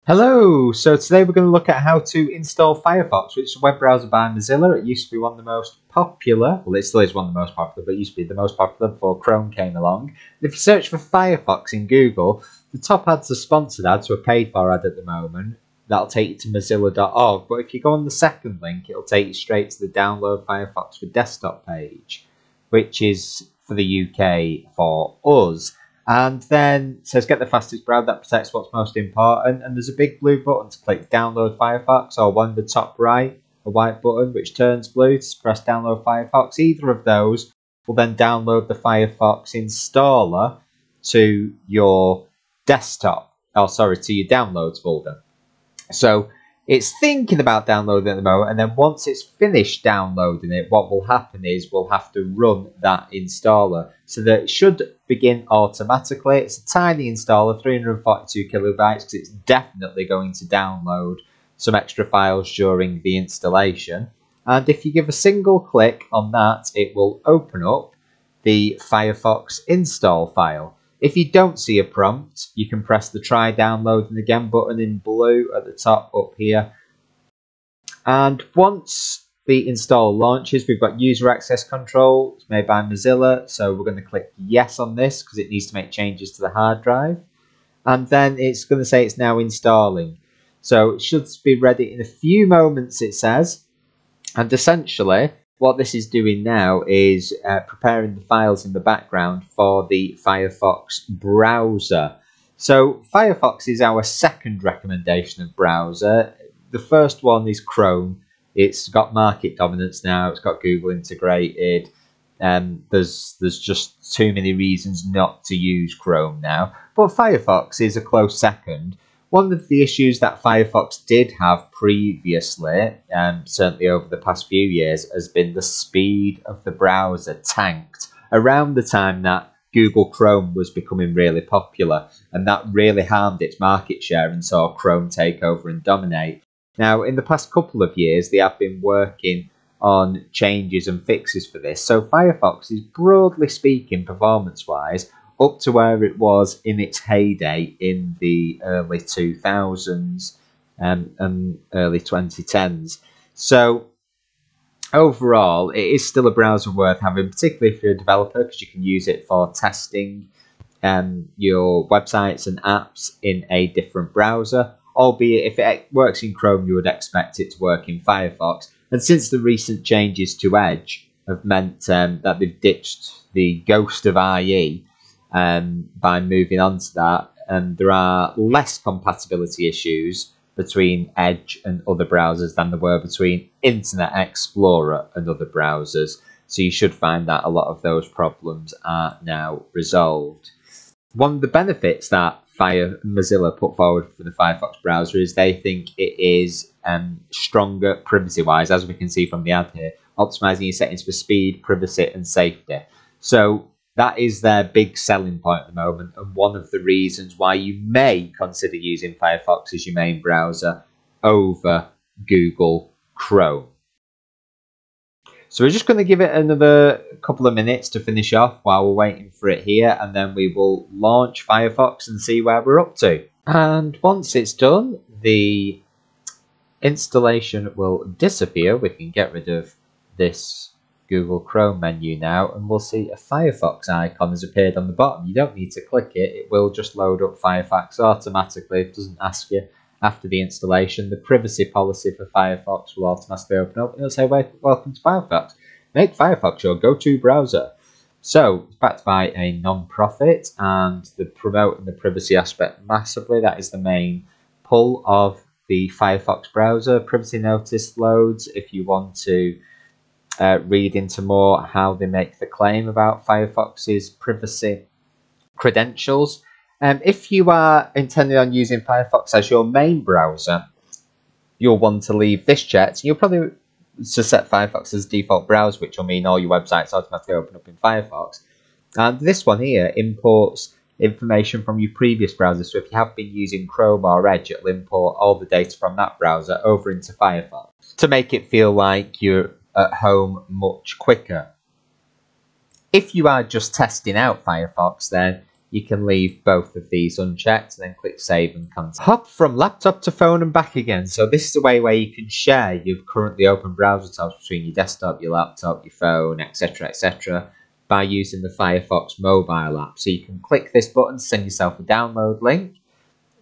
Hello! So today we're going to look at how to install Firefox, which is a web browser by Mozilla. It used to be one of the most popular, well it still is one of the most popular, but it used to be the most popular before Chrome came along. And if you search for Firefox in Google, the top ads are sponsored ads, so a paid for ad at the moment. That'll take you to mozilla.org, but if you go on the second link, it'll take you straight to the Download Firefox for Desktop page, which is for the UK for us. And then it says get the fastest browser that protects what's most important. And there's a big blue button to click Download Firefox, or one in the top right, a white button which turns blue to press Download Firefox. Either of those will then download the Firefox installer to your desktop, to your downloads folder. So it's thinking about downloading at the moment, and then once it's finished downloading it, what will happen is we'll have to run that installer so that it should begin automatically. It's a tiny installer, 342 kilobytes, because it's definitely going to download some extra files during the installation. And if you give a single click on that, it will open up the Firefox install file. If you don't see a prompt, you can press the try downloading again button in blue at the top up here. And once the installer launches, we've got user access control. It's made by Mozilla, so we're going to click yes on this because it needs to make changes to the hard drive. And then it's going to say it's now installing. So it should be ready in a few moments, it says. And essentially, what this is doing now is preparing the files in the background for the Firefox browser. So Firefox is our second recommendation of browser. The first one is Chrome. It's got market dominance now. It's got Google integrated. There's just too many reasons not to use Chrome now. But Firefox is a close second. One of the issues that Firefox did have previously, certainly over the past few years, has been the speed of the browser tanked around the time that Google Chrome was becoming really popular, and that really harmed its market share and saw Chrome take over and dominate. Now, in the past couple of years, they have been working on changes and fixes for this, so Firefox is, broadly speaking, performance-wise, up to where it was in its heyday in the early 2000s and early 2010s. So overall, it is still a browser worth having, particularly if you're a developer, because you can use it for testing your websites and apps in a different browser. Albeit, if it works in Chrome, you would expect it to work in Firefox. And since the recent changes to Edge have meant that they've ditched the ghost of IE, by moving on to that, and there are less compatibility issues between Edge and other browsers than there were between Internet Explorer and other browsers. So you should find that a lot of those problems are now resolved. One of the benefits that Mozilla put forward for the Firefox browser is they think it is stronger privacy-wise, as we can see from the ad here, optimizing your settings for speed, privacy, and safety. So that is their big selling point at the moment, and one of the reasons why you may consider using Firefox as your main browser over Google Chrome. So we're just going to give it another couple of minutes to finish off while we're waiting for it here, and then we will launch Firefox and see where we're up to. And once it's done, the installation will disappear. We can get rid of this Google Chrome menu now, and we'll see a Firefox icon has appeared on the bottom. You don't need to click it, it will just load up Firefox automatically. It doesn't ask you after the installation. The privacy policy for Firefox will automatically open up, and it'll say welcome to Firefox. Make Firefox your go-to browser. So it's backed by a non-profit, and they promote the privacy aspect massively. That is the main pull of the Firefox browser. Privacy notice loads if you want to read into more how they make the claim about Firefox's privacy credentials. If you are intending on using Firefox as your main browser, you'll want to leave this checked. You'll probably set Firefox as default browser, which will mean all your websites automatically open up in Firefox. And this one here imports information from your previous browser. So if you have been using Chrome or Edge, it'll import all the data from that browser over into Firefox to make it feel like you're at home much quicker. If you are just testing out Firefox, then you can leave both of these unchecked and then click save and continue. Hop from laptop to phone and back again. So this is a way where you can share your currently open browser tabs between your desktop, your laptop, your phone, etc. by using the Firefox mobile app. So you can click this button, send yourself a download link,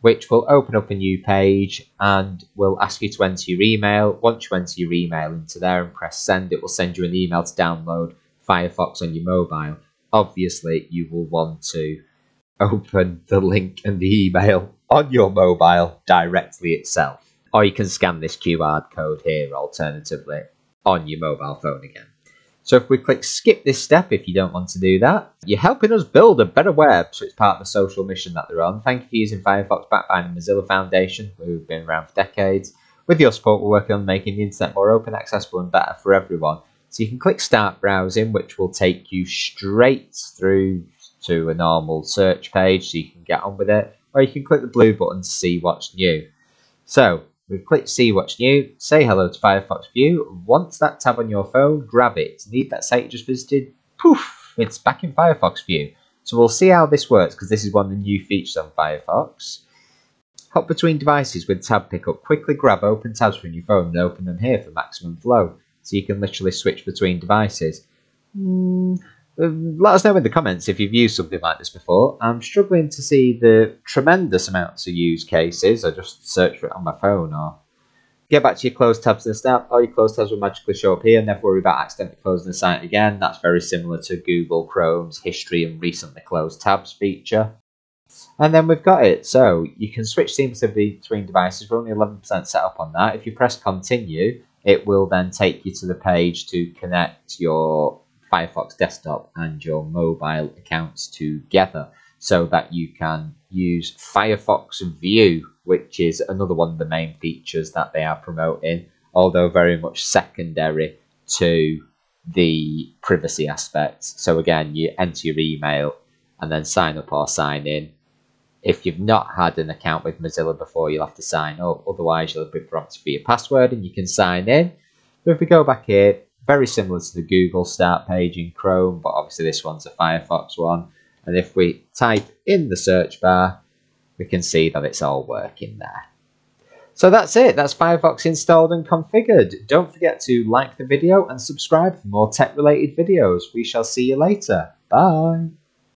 which will open up a new page and will ask you to enter your email. Once you enter your email into there and press send, it will send you an email to download Firefox on your mobile. Obviously, you will want to open the link and the email on your mobile directly itself. Or you can scan this QR code here, alternatively, on your mobile phone again. So if we click skip this step, if you don't want to do that, you're helping us build a better web. So it's part of the social mission that they're on. Thank you for using Firefox, backed by the Mozilla Foundation, who've been around for decades. With your support, we're working on making the internet more open, accessible and better for everyone. So you can click start browsing, which will take you straight through to a normal search page so you can get on with it. Or you can click the blue button to see what's new. So we've clicked see what's new, say hello to Firefox View. Once that tab on your phone, grab it. Need that site you just visited, poof, it's back in Firefox View. So we'll see how this works because this is one of the new features on Firefox. Hop between devices with tab pickup. Quickly grab open tabs from your phone and open them here for maximum flow. So you can literally switch between devices. Let us know in the comments if you've used something like this before. I'm struggling to see the tremendous amounts of use cases. I just search for it on my phone, or get back to your closed tabs and snap. All your closed tabs will magically show up here. Never worry about accidentally closing the site again. That's very similar to Google Chrome's history and recently closed tabs feature. And then we've got it. So you can switch seamlessly between devices. We're only 11% set up on that. If you press continue, it will then take you to the page to connect your Firefox desktop and your mobile accounts together so that you can use Firefox View, which is another one of the main features that they are promoting, although very much secondary to the privacy aspects. So again, you enter your email and then sign up or sign in. If you've not had an account with Mozilla before, you'll have to sign up. Otherwise, you'll be prompted for your password and you can sign in. So if we go back here, very similar to the Google start page in Chrome, but obviously this one's a Firefox one. And if we type in the search bar, we can see that it's all working there. So that's it. That's Firefox installed and configured. Don't forget to like the video and subscribe for more tech-related videos. We shall see you later. Bye.